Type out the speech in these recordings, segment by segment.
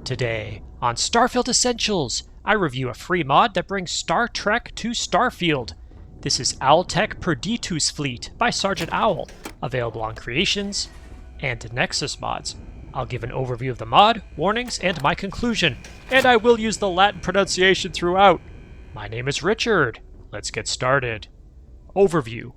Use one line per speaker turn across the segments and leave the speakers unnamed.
Today, on Starfield Essentials, I review a free mod that brings Star Trek to Starfield. This is OwlTech Perditus Fleet by Sgt Owl, available on Creations and Nexus Mods. I'll give an overview of the mod, warnings, and my conclusion, and I will use the Latin pronunciation throughout. My name is Richard. Let's get started. Overview.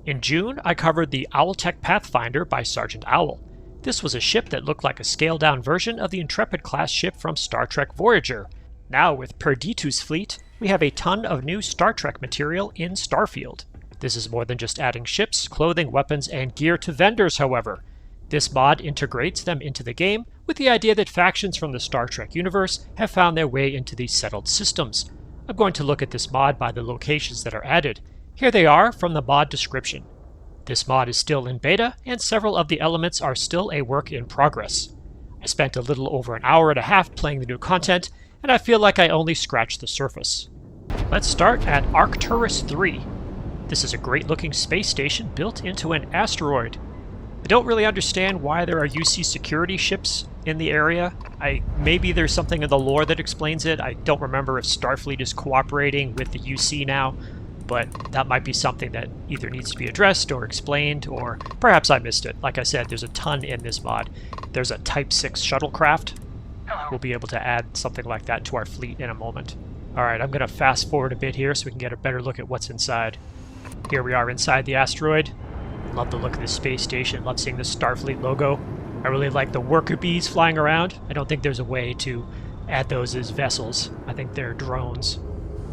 In June, I covered the OwlTech Pathfinder by Sgt Owl. This was a ship that looked like a scaled-down version of the Intrepid-class ship from Star Trek Voyager. Now with Perditus Fleet, we have a ton of new Star Trek material in Starfield. This is more than just adding ships, clothing, weapons, and gear to vendors, however. This mod integrates them into the game with the idea that factions from the Star Trek universe have found their way into these settled systems. I'm going to look at this mod by the locations that are added. Here they are from the mod description. This mod is still in beta, and several of the elements are still a work in progress. I spent a little over an hour and a half playing the new content, and I feel like I only scratched the surface. Let's start at Arcturus III. This is a great-looking space station built into an asteroid. I don't really understand why there are UC security ships in the area. Maybe there's something in the lore that explains it. I don't remember if Starfleet is cooperating with the UC now, but that might be something that either needs to be addressed or explained, or perhaps I missed it. Like I said, there's a ton in this mod. There's a Type 6 shuttlecraft. We'll be able to add something like that to our fleet in a moment. Alright, I'm going to fast forward a bit here so we can get a better look at what's inside. Here we are inside the asteroid. Love the look of the space station. Love seeing the Starfleet logo. I really like the worker bees flying around. I don't think there's a way to add those as vessels. I think they're drones.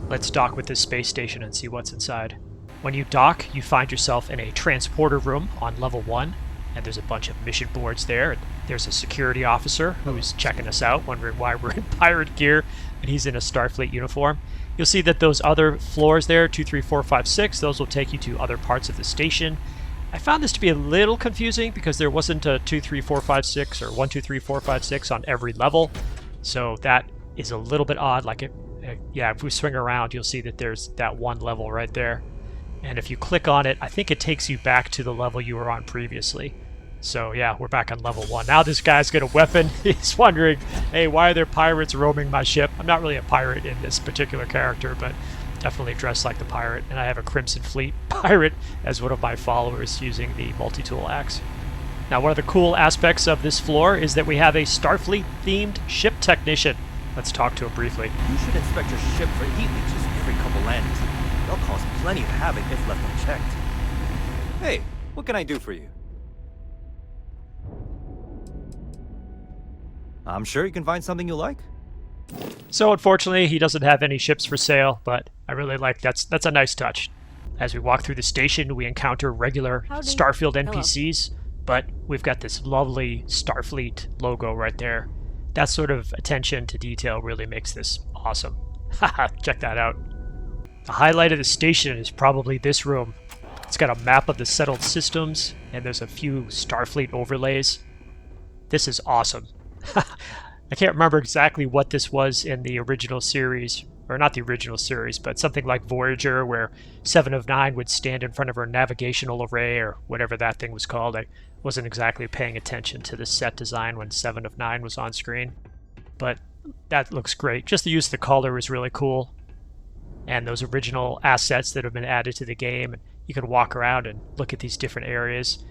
Let's dock with this space station and see what's inside. When you dock, you find yourself in a transporter room on level 1, and there's a bunch of mission boards there. There's a security officer who's checking us out, wondering why we're in pirate gear, and he's in a Starfleet uniform. You'll see that those other floors there, 2, 3, 4, 5, 6, those will take you to other parts of the station. I found this to be a little confusing because there wasn't a 2, 3, 4, 5, 6 or 1, 2, 3, 4, 5, 6 on every level. So that is a little bit odd. If we swing around, you'll see that there's that one level right there. And if you click on it, I think it takes you back to the level you were on previously. So yeah, we're back on level 1. Now this guy's got a weapon. He's wondering, hey, why are there pirates roaming my ship? I'm not really a pirate in this particular character, but definitely dressed like the pirate. And I have a Crimson Fleet pirate as one of my followers using the multi-tool axe. Now one of the cool aspects of this floor is that we have a Starfleet-themed ship technician. Let's talk to him briefly.
You should inspect your ship for heat leeches every couple landings. They'll cause plenty of havoc if left unchecked. Hey, what can I do for you? I'm sure you can find something you like.
So unfortunately, he doesn't have any ships for sale, but I really like that's a nice touch. As we walk through the station, we encounter regular Starfield NPCs, but we've got this lovely Starfleet logo right there. That sort of attention to detail really makes this awesome. Haha, check that out. The highlight of the station is probably this room. It's got a map of the settled systems, and there's a few Starfleet overlays. This is awesome. I can't remember exactly what this was in the original series, or not the original series, but something like Voyager, where 7 of 9 would stand in front of her navigational array, or whatever that thing was called. I wasn't exactly paying attention to the set design when 7 of 9 was on screen. But that looks great. Just the use of the color is really cool. And those original assets that have been added to the game. You can walk around and look at these different areas.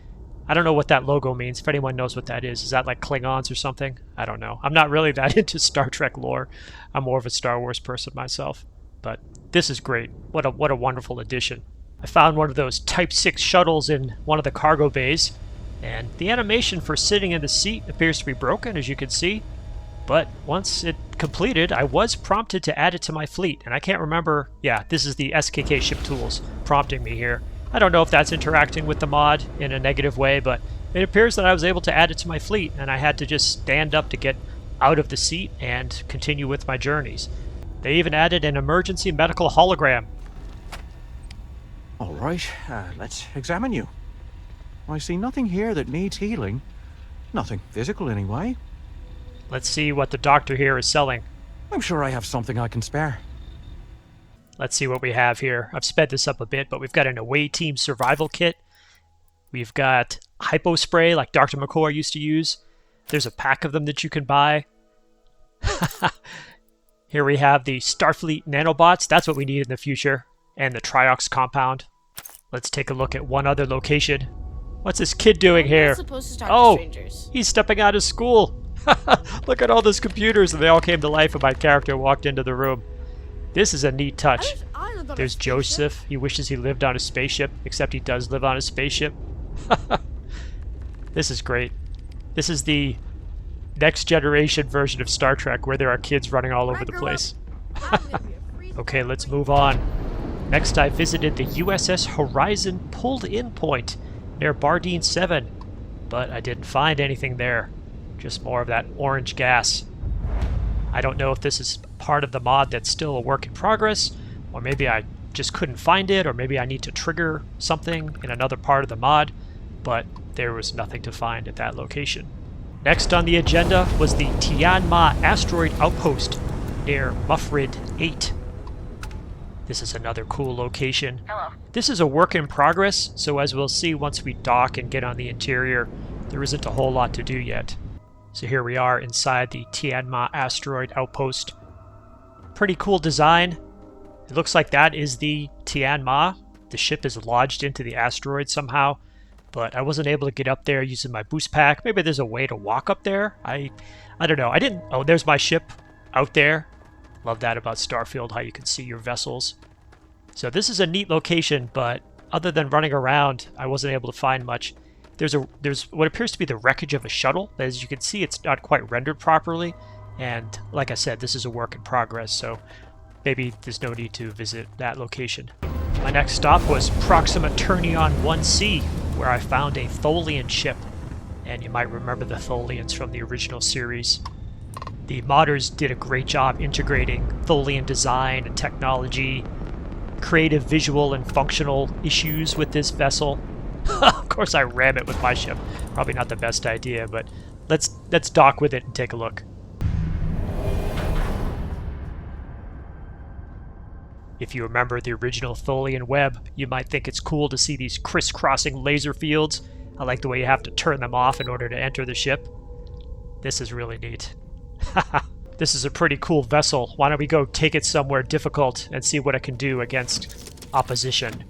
I don't know what that logo means. If anyone knows what that is that like Klingons or something? I don't know. I'm not really that into Star Trek lore. I'm more of a Star Wars person myself. But this is great. What a wonderful addition. I found one of those Type 6 shuttles in one of the cargo bays, and the animation for sitting in the seat appears to be broken, as you can see. But once it completed, I was prompted to add it to my fleet, and I can't remember. Yeah, this is the SKK ship tools prompting me here. I don't know if that's interacting with the mod in a negative way, but it appears that I was able to add it to my fleet, and I had to just stand up to get out of the seat and continue with my journeys. They even added an emergency medical hologram.
All right, let's examine you. I see nothing here that needs healing. Nothing physical, anyway.
Let's see what the doctor here is selling.
I'm sure I have something I can spare.
Let's see what we have here. I've sped this up a bit, but we've got an away team survival kit. We've got hypo spray like Dr. McCoy used to use. There's a pack of them that you can buy. Here we have the Starfleet nanobots. That's what we need in the future. And the Triox compound. Let's take a look at one other location. What's this kid doing here?
Supposed to talk
Oh,
to strangers.
he's stepping out of school. Look at all those computers, and they all came to life when my character walked into the room. This is a neat touch.
I lived on a
There's
spaceship.
Joseph. He wishes he lived on a spaceship, except he does live on a spaceship. This is great. This is the next generation version of Star Trek, where there are kids running all over the place. Okay, let's move on. Next, I visited the USS Horizon pulled-in point near Bardeen VII, but I didn't find anything there. Just more of that orange gas. I don't know if this is part of the mod that's still a work in progress, or maybe I just couldn't find it, or maybe I need to trigger something in another part of the mod, but there was nothing to find at that location. Next on the agenda was the Tianma asteroid outpost near Muphrid VIII. This is another cool location.
Hello.
This is a work in progress, so as we'll see once we dock and get on the interior, there isn't a whole lot to do yet. So here we are inside the Tianma asteroid outpost. Pretty cool design. It looks like that is the Tianma. The ship is lodged into the asteroid somehow, but I wasn't able to get up there using my boost pack. Maybe there's a way to walk up there. I don't know. Oh, there's my ship out there. Love that about Starfield, how you can see your vessels. So this is a neat location, but other than running around, I wasn't able to find much. There's what appears to be the wreckage of a shuttle. As you can see, it's not quite rendered properly. And like I said, this is a work in progress, so maybe there's no need to visit that location. My next stop was Proxima Ternion I-c, where I found a Tholian ship. And you might remember the Tholians from the original series. The modders did a great job integrating Tholian design and technology, creative visual and functional issues with this vessel. Of course I ram it with my ship. Probably not the best idea, but let's dock with it and take a look. If you remember the original Tholian web, you might think it's cool to see these crisscrossing laser fields. I like the way you have to turn them off in order to enter the ship. This is really neat. This is a pretty cool vessel. Why don't we go take it somewhere difficult and see what it can do against opposition.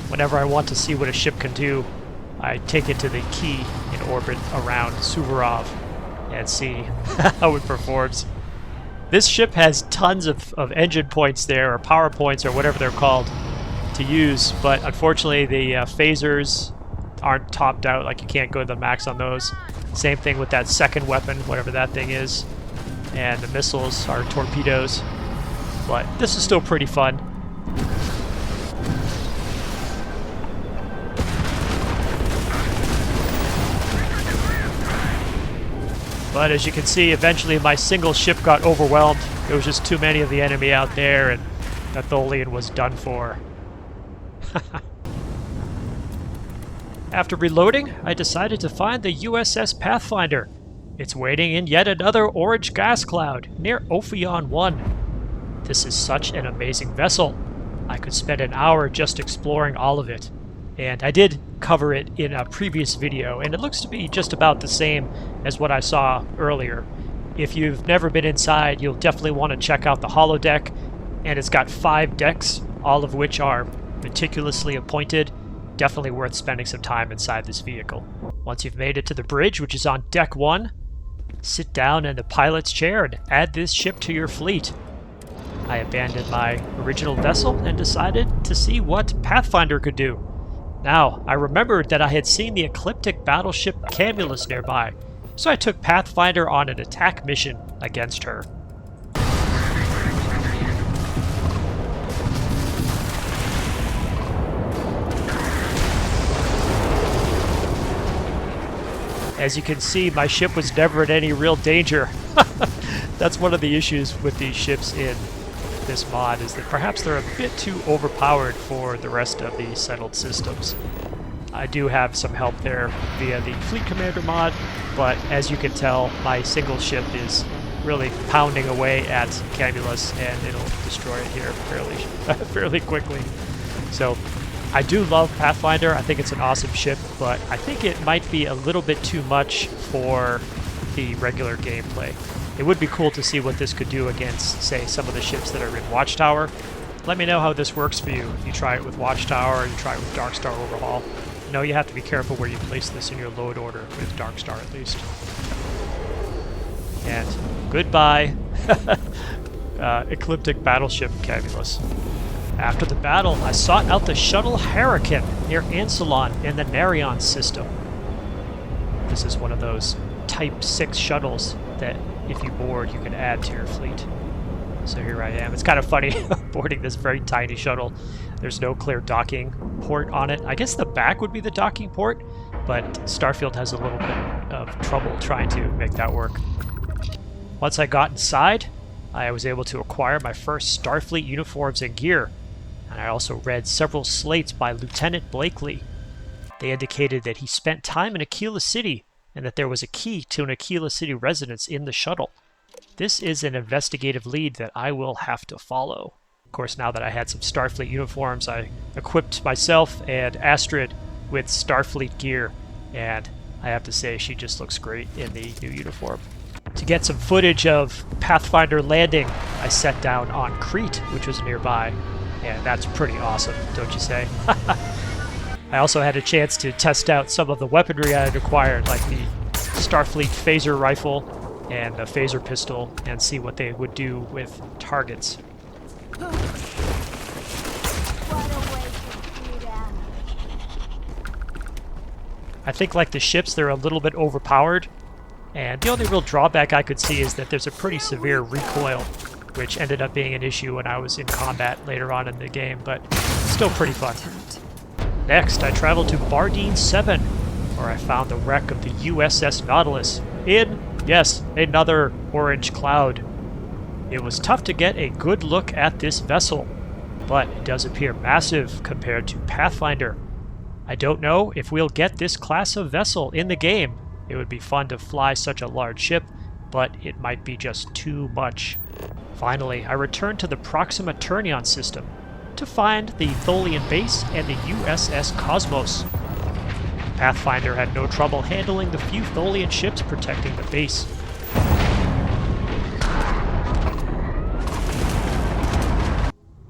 Whenever I want to see what a ship can do, I take it to the key in orbit around Suvorov and see how it performs. This ship has tons of engine points there, or power points, or whatever they're called, to use, but unfortunately the phasers aren't topped out, like you can't go to the max on those. Same thing with that second weapon, whatever that thing is, and the missiles are torpedoes, but this is still pretty fun. But as you can see, eventually my single ship got overwhelmed. There was just too many of the enemy out there, and the Tholian was done for. After reloading, I decided to find the USS Pathfinder. It's waiting in yet another orange gas cloud near Ophion I. This is such an amazing vessel. I could spend an hour just exploring all of it. And I did cover it in a previous video, and it looks to be just about the same as what I saw earlier. If you've never been inside, you'll definitely want to check out the holodeck, and it's got 5 decks, all of which are meticulously appointed. Definitely worth spending some time inside this vehicle. Once you've made it to the bridge, which is on deck 1, sit down in the pilot's chair and add this ship to your fleet. I abandoned my original vessel and decided to see what Pathfinder could do. Now, I remembered that I had seen the Ecliptic battleship Camulus nearby, so I took Pathfinder on an attack mission against her. As you can see, my ship was never in any real danger. That's one of the issues with these ships in this mod, is that perhaps they're a bit too overpowered for the rest of the settled systems. I do have some help there via the Fleet Commander mod, but as you can tell, my single ship is really pounding away at Camulus, and it'll destroy it here fairly quickly. So I do love Pathfinder. I think it's an awesome ship, but I think it might be a little bit too much for the regular gameplay. It would be cool to see what this could do against, say, some of the ships that are in Watchtower. Let me know how this works for you. If you try it with Watchtower or you try it with Darkstar Overhaul. No, you have to be careful where you place this in your load order, with Darkstar at least. And goodbye, Ecliptic Battleship Camulus. After the battle, I sought out the Shuttle Hariken near Ansalon in the Narion system. This is one of those Type 6 shuttles that, if you board, you can add to your fleet. So here I am. It's kind of funny boarding this very tiny shuttle. There's no clear docking port on it. I guess the back would be the docking port, but Starfield has a little bit of trouble trying to make that work. Once I got inside, I was able to acquire my first Starfleet uniforms and gear, and I also read several slates by Lieutenant Blakely. They indicated that he spent time in Aquila City, and that there was a key to an Aquila City residence in the shuttle. This is an investigative lead that I will have to follow. Of course, now that I had some Starfleet uniforms, I equipped myself and Asteroid with Starfleet gear, and I have to say she just looks great in the new uniform. To get some footage of Pathfinder landing, I set down on Kreet, which was nearby, and that's pretty awesome, don't you say? I also had a chance to test out some of the weaponry I had acquired, like the Starfleet phaser rifle and a phaser pistol, and see what they would do with targets. I think, like the ships, they're a little bit overpowered, and the only real drawback I could see is that there's a pretty severe recoil, which ended up being an issue when I was in combat later on in the game, but still pretty fun. Next, I traveled to Bardeen VII, where I found the wreck of the USS Nautilus in, yes, another orange cloud. It was tough to get a good look at this vessel, but it does appear massive compared to Pathfinder. I don't know if we'll get this class of vessel in the game. It would be fun to fly such a large ship, but it might be just too much. Finally, I returned to the Proxima Ternion system to find the Tholian base and the USS Cosmos. Pathfinder had no trouble handling the few Tholian ships protecting the base.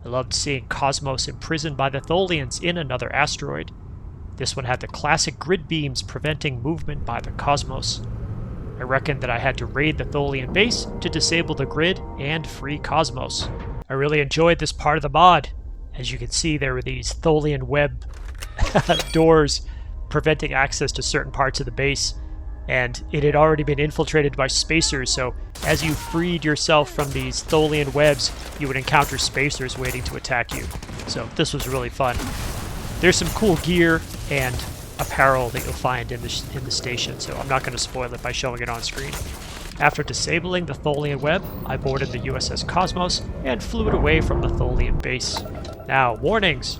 I loved seeing Cosmos imprisoned by the Tholians in another asteroid. This one had the classic grid beams preventing movement by the Cosmos. I reckoned that I had to raid the Tholian base to disable the grid and free Cosmos. I really enjoyed this part of the mod. As you can see, there were these Tholian web doors preventing access to certain parts of the base, and it had already been infiltrated by spacers, so as you freed yourself from these Tholian webs, you would encounter spacers waiting to attack you. So this was really fun. There's some cool gear and apparel that you'll find in the station, so I'm not going to spoil it by showing it on screen. After disabling the Tholian web, I boarded the USS Cosmos and flew it away from the Tholian base. Now, warnings.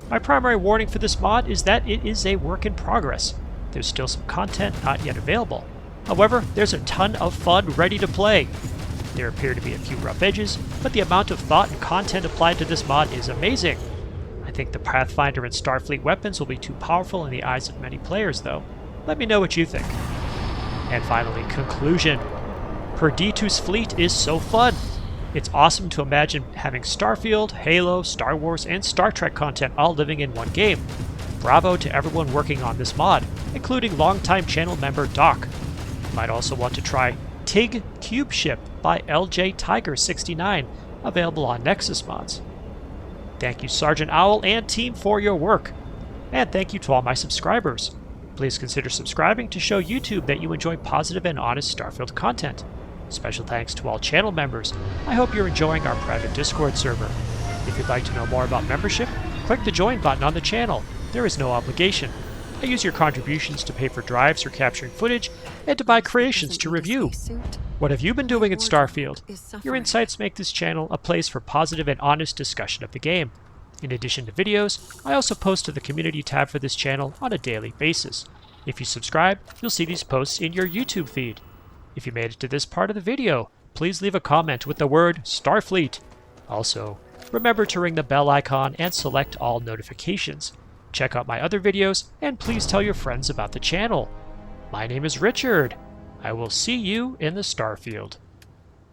My primary warning for this mod is that it is a work in progress. There's still some content not yet available. However, there's a ton of fun ready to play. There appear to be a few rough edges, but the amount of thought and content applied to this mod is amazing. I think the Pathfinder and Starfleet weapons will be too powerful in the eyes of many players, though. Let me know what you think. And finally, conclusion. Perditus fleet is so fun. It's awesome to imagine having Starfield, Halo, Star Wars, and Star Trek content all living in one game. Bravo to everyone working on this mod, including longtime channel member Doc. You might also want to try TIG Cube Ship by LJ Tiger 69, available on Nexus Mods. Thank you Sgt Owl and team for your work. And thank you to all my subscribers. Please consider subscribing to show YouTube that you enjoy positive and honest Starfield content. Special thanks to all channel members. I hope you're enjoying our private Discord server. If you'd like to know more about membership, click the join button on the channel. There is no obligation. I use your contributions to pay for drives for capturing footage and to buy creations to review. What have you been doing in Starfield? Your insights make this channel a place for positive and honest discussion of the game. In addition to videos, I also post to the community tab for this channel on a daily basis. If you subscribe, you'll see these posts in your YouTube feed. If you made it to this part of the video, please leave a comment with the word Starfleet. Also, remember to ring the bell icon and select all notifications. Check out my other videos, and please tell your friends about the channel. My name is Richard. I will see you in the Starfield.